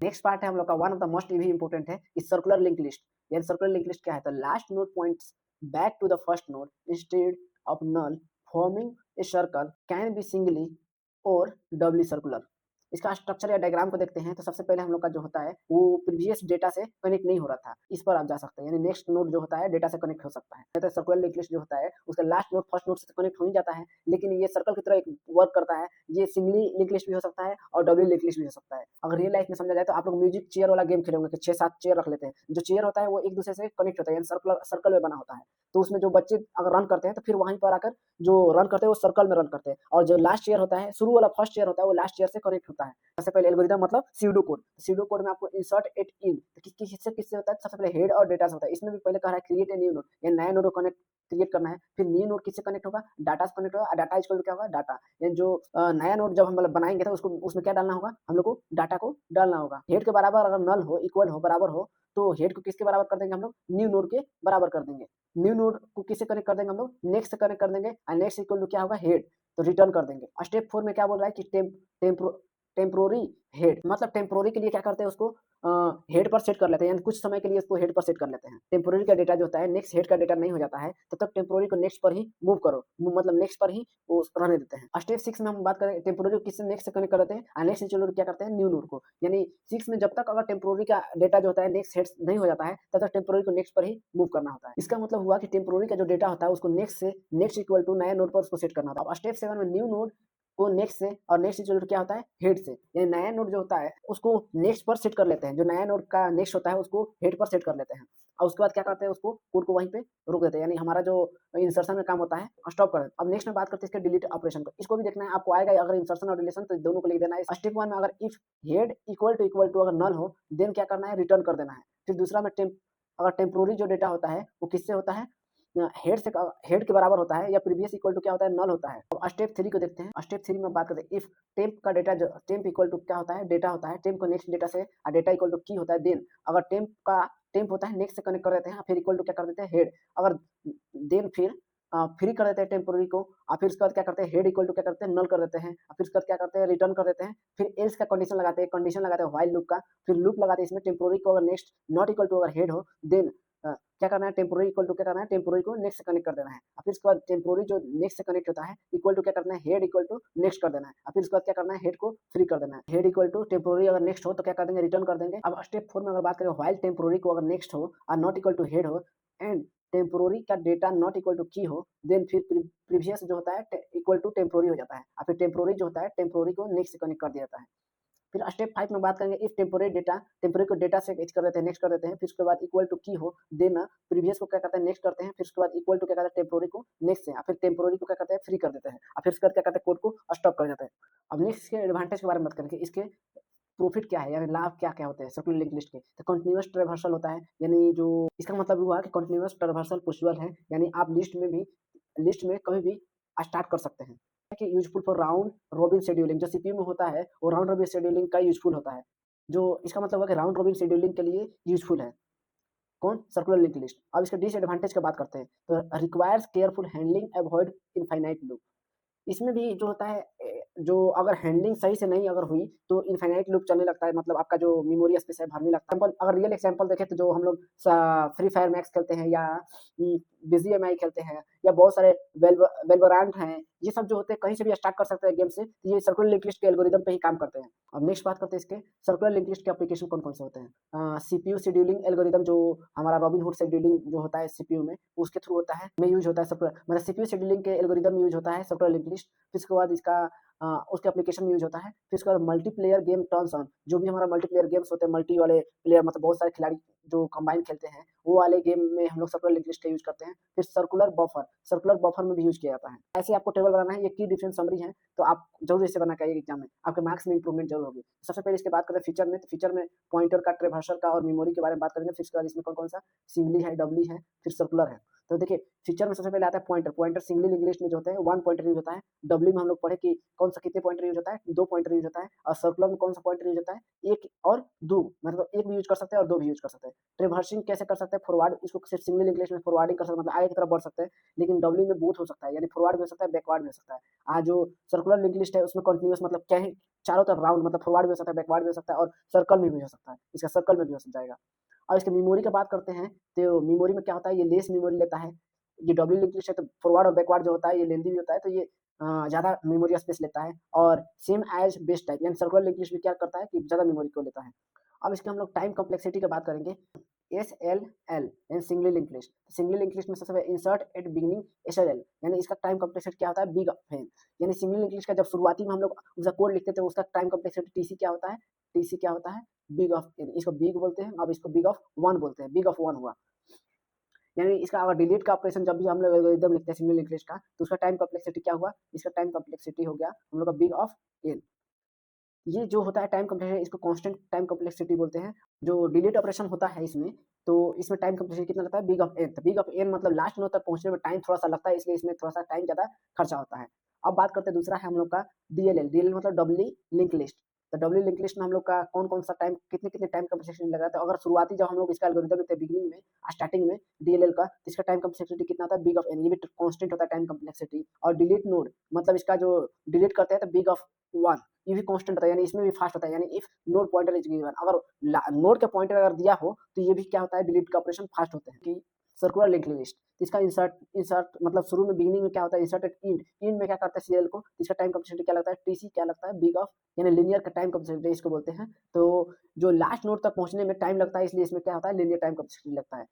Next part है हम लोग का वन ऑफ द मोस्ट भी इंपॉर्टेंट है इस सर्कुलर लिंक लिस्ट। यानी सर्कुलर लिंक लिस्ट क्या है, तो last node points back to the first node instead of null forming a circle can be singly और डबली सर्कुलर। इसका स्ट्रक्चर या डायग्राम को देखते हैं तो सबसे पहले हम लोग का जो होता है वो प्रीवियस डेटा से कनेक्ट नहीं हो रहा था, इस पर आप जा सकते हैं। यानी नेक्स्ट नोड जो होता है डेटा से कनेक्ट हो सकता है। तो सर्कुलर लिंक लिस्ट जो होता है उसका लास्ट नोड फर्स्ट नोड से कनेक्ट हो ही जाता है, लेकिन ये सर्कल की तरह वर्क करता है। ये सिंगली लिंक लिस्ट भी हो सकता है और डबली लिंक लिस्ट भी हो सकता है। अगर रियल लाइफ में समझा जाए तो आप लोग म्यूजिक चेयर वाला गेम खेले होंगे कि 6-7 चेयर रख लेते हैं। जो चेयर होता है वो एक दूसरे से कनेक्ट होता है, यानी सर्कल में बना होता है। तो उसमें जो बच्चे अगर रन करते हैं तो फिर वहीं पर आकर जो रन करते हैं वो सर्कल में रन करते हैं, और जो लास्ट चेयर होता है, शुरू वाला फर्स्ट चेयर होता है, वो लास्ट चेयर से कनेक्ट होता है। सबसे पहले एल्गोरिथम मतलब सीडो कोड। सीडो कोड में आपको इंसर्ट एट इन किससे किससे होता है, सबसे पहले हेड और डेटा से होता है। इसमें भी पहले कह रहा है क्रिएट ए न्यू नोड, यानी नया नोड को कनेक्ट क्रिएट करना है। फिर न्यू नोड किससे कनेक्ट होगा, डाटा से कनेक्ट होगा। डाटा इक्वल टू क्या होगा, डाटा। यानी जो नया नोड जब हम मतलब बनाएंगे तो उसको उसमें क्या डालना होगा, हम लोग को डाटा को डालना होगा। हेड के बराबर अगर नल हो, इक्वल हो, बराबर हो, तो हेड को किसके बराबर कर देंगे हम लोग, न्यू नोड के बराबर कर देंगे। न्यू नोड को किससे कनेक्ट कर देंगे हम लोग, नेक्स्ट से कनेक्ट कर देंगे, और नेक्स्ट इक्वल टू क्या होगा, हेड, तो रिटर्न कर देंगे। स्टेप 4 में क्या बोल रहा है कि टेम्पोररी हेड, मतलब टेम्पोररी के लिए क्या करते हैं उसको हेड पर सेट कर लेते हैं, यानी कुछ समय के लिए उसको हेड पर सेट कर लेते हैं। टेम्पोररी का डेटा जो होता है नेक्स्ट हेड का डेटा नहीं हो जाता है, तब तक टेम्पोररी को नेक्स्ट पर ही मूव करो, मतलब नेक्स्ट पर ही वो रहने देते हैं। स्टेप 6 में हम बात करें टेम्पोररी को किससे नेक्स्ट से कनेक्ट कर देते हैं, और नेक्स्ट इंक्लूड क्या करते हैं, न्यू नोड को। यानी 6 में जब तक अगर टेम्पोररी का डेटा जो होता है नेक्स्ट हेड नहीं हो जाता है, तब तक टेम्पोररी को नेक्स्ट पर ही मूव करना होता है। इसका मतलब हुआ कि टेम्पोररी का जो डेटा होता है उसको नेक्स्ट से नेक्स्ट इक्वल टू नया नोड पर उसको सेट करना होता है। अब स्टेप 7 में न्यू नोड को नेक्स्ट से, और नेक्स्ट इक्वल टू क्या होता है, हेड से। यानी नया नोड जो होता है उसको नेक्स्ट पर सेट कर लेते हैं, जो नया नोड का नेक्स्ट होता है उसको हेड पर सेट कर लेते हैं, और उसके बाद क्या करते हैं, उसको कोड को वहीं पे रोक देते हैं। यानी हमारा जो इंसर्शन में काम होता है स्टॉप कर देते हैं। अब नेक्स्ट में बात करते हैं इसके डिलीट ऑपरेशन को। इसको भी देखना है आपको, आएगा अगर इंसर्शन और डिलीशन तो दोनों को लिख देना है। स्टेप 1 में अगर इफ हेड इक्वल टू अगर नल हो, देन क्या करना है, रिटर्न कर देना है। फिर दूसरा में अगर टेम्पोररी जो डेटा होता है वो किससे होता है, हेड से, हेड के बराबर होता है, या प्रीवियस इक्वल टू क्या होता है, नल होता है। अब स्टेप 3 को देखते हैं। स्टेप 3 में बात करते हैं इफ टेम्प का डेटा, जो टेम्प इक्वल टू क्या होता है, डेटा होता है। टेम्प को नेक्स्ट डेटा से, और डेटा इक्वल टू की होता है, देन अगर टेम्प होता है नेक्स्ट से कनेक्ट कर देते हैं, फिर इक्वल टू क्या कर देते हैं, हेड। अगर देन फिर फ्री कर देते हैं टेम्पोररी को, और फिर उसके बाद क्या करते हैं, हेड इक्वल टू क्या करते हैं, नल कर देते हैं, और फिर उसके बाद क्या करते हैं, रिटर्न कर देते हैं। फिर एल्स का कंडीशन लगाते हैं, व्हाइल लूप का। फिर लूप लगाते हैं इसमें, टेम्पोररी को अगर नेक्स्ट नॉट इक्वल टू अगर हेड हो, देन क्या करना है, टेम्पोररी इक्वल टू क्या करना है, टेम्पोररी को नेक्स्ट से कनेक्ट कर देना है। और फिर उसके बाद टेम्पोररी जो नेक्स्ट से कनेक्ट होता है इक्वल टू क्या करना है, हेड इक्वल टू नेक्स्ट कर देना है। और फिर उसके बाद क्या करना है, हेड को फ्री कर देना है। हेड इक्वल टू टेम्पोररी अगर नेक्स्ट हो तो क्या कर देंगे, रिटर्न कर देंगे। अब स्टेप 4 में अगर बात करें, व्हाइल टेम्पोररी को अगर नेक्स्ट हो और नॉट इक्वल टू हेड हो, एंड टेम्पोररी का डेटा नॉट इक्वल टू की हो, देन फिर प्रीवियस जो होता है इक्वल टू टेम्पोररी हो जाता है, और फिर टेम्पोररी जो होता है टेम्पोररी को नेक्स्ट से कनेक्ट कर दिया जाता है। फिर स्टेप 5 में बात करेंगे इफ टेम्पोररी को डेटा से एच कर देते हैं, नेक्स्ट कर देते हैं। फिर उसके बाद इक्वल टू की हो, देन प्रीवियस को क्या करते हैं, नेक्स्ट करते हैं। फिर उसके बाद इक्वल टू क्या करते हैं, टेम्पोररी को नेक्स्ट से, और फिर टेम्पोररी को क्या करते हैं, फ्री कर देते हैं, और फिर उसके बाद क्या करते हैं, कोड को स्टॉप कर देते हैं। अब नेक्स्ट के एडवांटेज के बारे में बात करेंगे, इसके प्रॉफिट क्या है, यानी लाभ क्या क्या होते हैं सर्कुलर लिंक लिस्ट के। तो कंटिन्यूअस ट्रैवर्सल होता है, यानी जो इसका मतलब हुआ कि कंटिन्यूअस ट्रैवर्सल पॉसिबल है, यानी आप लिस्ट में कभी भी स्टार्ट कर सकते हैं। कि useful for round robin scheduling, जो सीपीयू में होता है वो राउंड रॉबिन शेड्यूलिंग का यूजफुल होता है। जो इसका मतलब है कि राउंड रॉबिन शेड्यूलिंग के लिए यूजफुल है। कौन, सर्कुलर लिंक लिस्ट। अब इसके डिसएडवांटेज की बात करते हैं, तो requires careful handling, avoid infinite loop. इसमें भी जो होता है जो अगर हैंडलिंग सही से नहीं अगर हुई तो इनफाइनाइट लूप चलने लगता है, मतलब आपका जो मेमोरी स्पेस है भरने लगता है। अगर रियल एग्जांपल देखें तो जो हम लोग फ्री फायर मैक्स खेलते हैं, या बीजीएमआई खेलते हैं, या बहुत सारे वेलोरेंट हैं, ये सब जो होते हैं कहीं से भी स्टार्ट कर सकते हैं गेम से, तो ये सर्कुलर लिंक लिस्ट के एल्गोरिदम पे ही काम करते हैं। अब नेक्स्ट बात करते हैं इसके सर्कुलर लिंक लिस्ट के एप्लीकेशन कौन कौन से होते हैं। सीपीयू शेड्यूलिंग एल्गोरिदम, जो हमारा रॉबिनहुड शेड्यूलिंग जो होता है सीपीयू में, उसके थ्रू होता है, में यूज होता है सर्कुलर, मतलब सीपीयू शेड्यूलिंग के एल्गोरिदम यूज होता है सर्कुलर लिंक लिस्ट। फिर उसके बाद इसका उसके एप्लीकेशन में यूज होता है। फिर उसके बाद मल्टीप्लेयर गेम टर्न्स ऑन, जो भी हमारा मल्टीप्लेयर गेम्स होते हैं, मल्टी वाले प्लेयर, मतलब बहुत सारे खिलाड़ी जो कंबाइन खेलते हैं, वो वाले गेम में हम लोग सर्कुलर लिंक लिस्ट का यूज करते हैं। फिर सर्कुलर बफर में भी यूज किया जाता है। ऐसे आपको टेबल बनाना है, ये की डिफरेंस समरी है, तो आप जरूर इसे बना के आइए एग्जाम में, आपके मार्क्स में इंप्रूवमेंट जरूर होगी। सबसे पहले इसके बात करें फीचर में, तो फीचर में पॉइंटर का, ट्रेवर्सल का और मेमोरी के बारे में बात करेंगे। फिर उसके बाद इसमें कौन कौन सा सिंगली है, डबली है, फिर सर्कुलर है। तो देखिए फीचर में सबसे पहले आता है pointer. Pointer singly link list में जो होते हैं वन पॉइंटर यूज होता है। डबली में हम लोग पढ़े कि कौन कौन सा कितने पॉइंटर यूज होता है, 2 पॉइंटर यूज होता है। और सर्कुलर में कौन सा पॉइंटर यूज होता है, 1 और 2, मतलब 1 भी यूज कर सकते हैं और 2 भी यूज कर सकते हैं। ट्रिवर्सिंग कैसे कर सकते हैं, फॉरवर्ड, इसको सिर्फ सिंगल इंग्लिश में फॉरवर्डिंग कर सकते हैं, मतलब आगे की तरफ बढ़ सकते हैं। लेकिन डब्ल्यू में बोथ हो सकता है, यानी फॉरवर्ड भी हो सकता है, बैकवर्ड भी हो सकता है। जो सर्कुलर लिंक लिस्ट है उसमें कंटिन्यूअस मतलब क्या है, चारों तरफ राउंड, मतलब फॉरवर्ड भी हो सकता है, बैकवर्ड भी हो सकता है और सर्कल में भी हो सकता है, इसका सर्कल में भी हो जाएगा। और इसके मेमोरी की बात करते हैं, तो मेमोरी में क्या होता है, ये लेस मेमोरी लेता है। ये डब्ल्यू लिंक लिस्ट है तो फॉरवर्ड और बैकवर्ड जो होता है ये लेंदी भी होता है, तो ये ज़्यादा मेमोरी स्पेस लेता है। और सेम एज बेस टाइप, यानी सर्कुलर लिंक लिस्ट भी क्या करता है कि ज़्यादा मेमोरी को लेता है। अब इसके हम लोग टाइम कॉम्प्लेक्सिटी की बात करेंगे। SLL यानी singly link list. Singly link list में सबसे पहले इंसर्ट एट बिगिनिंग SLL, यानी इसका टाइम कॉम्प्लेक्सिटी क्या होता है, बिग ऑफ एन। यानी सिंगली लिंक लिस्ट का जब शुरुआती में हम लोग उसका कोड लिखते थे उसका टाइम कॉम्प्लेक्सिटी टीसी क्या होता है, टीसी क्या होता है, बिग ऑफ एन। इसको बिग बोलते हैं, अब इसको बिग ऑफ वन बोलते हैं, बिग ऑफ वन हुआ। यानी इसका अगर डिलीट का ऑपरेशन जब भी हम लोग एल्गोरिदम लिखते हैं सिंगल लिंक लिस्ट का, तो उसका टाइम कॉम्प्लेक्सिटी क्या हुआ, इसका टाइम कॉम्प्लेक्सिटी हो गया हम लोग का बिग ऑफ एन। ये जो होता है टाइम कॉम्प्लेक्सिटी, इसको कांस्टेंट टाइम कॉम्प्लेक्सिटी बोलते हैं। जो डिलीट ऑपरेशन होता है इसमें, तो इसमें टाइम कॉम्प्लेक्सिटी कितना लगता है, बिग ऑफ एन। तो बिग ऑफ एन मतलब लास्ट नोड तक पहुंचने में टाइम थोड़ा सा लगता है, इसलिए इसमें थोड़ा सा टाइम ज़्यादा खर्चा होता है। अब बात करते हैं दूसरा है हम लोग का डीएलएल। डीएलएल मतलब डब्ली लिंक लिस्ट। तो डब्ली लिंक लिस्ट में हम लोग का कौन कौन सा टाइम, कितने कितने टाइम कॉम्प्लेक्सिटी लगा था। अगर शुरुआती जब हम लोग इसका एल्गोरिदम लिखते हैं बिगिनिंग में, स्टार्टिंग में डीएलएल का, तो इसका टाइम कॉम्प्लेक्सिटी कितना होता है, बिग ऑफ एन। ये भी कांस्टेंट होता है टाइम कॉम्प्लेक्सिटी। और डिलीट नोड मतलब इसका जो डिलीट करते हैं तो बिग ऑफ वन, ये भी कांस्टेंट होता है, यानी इसमें भी फास्ट होता है। यानी if node pointer is given, अगर नोड के पॉइंटर अगर दिया हो तो ये भी क्या होता है, डिलीट का ऑपरेशन फास्ट होते हैं। कि सर्कुलर लिंक लिस्ट, इसका इंसर्ट इंसर्ट मतलब शुरू में बिगिनिंग में क्या होता है, इंसर्टेड इंड, इंड में क्या करता है सीरियल को, इसका टाइम कॉम्प्लेक्सिटी क्या लगता है, टीसी क्या लगता है, बिग ऑफ, यानी लिनियर का टाइम कॉम्प्लेक्सिटी इसको बोलते हैं। तो जो लास्ट नोड तक पहुंचने में टाइम लगता है, इसलिए इसमें क्या होता है, लिनियर टाइम कॉम्प्लेक्सिटी लगता है।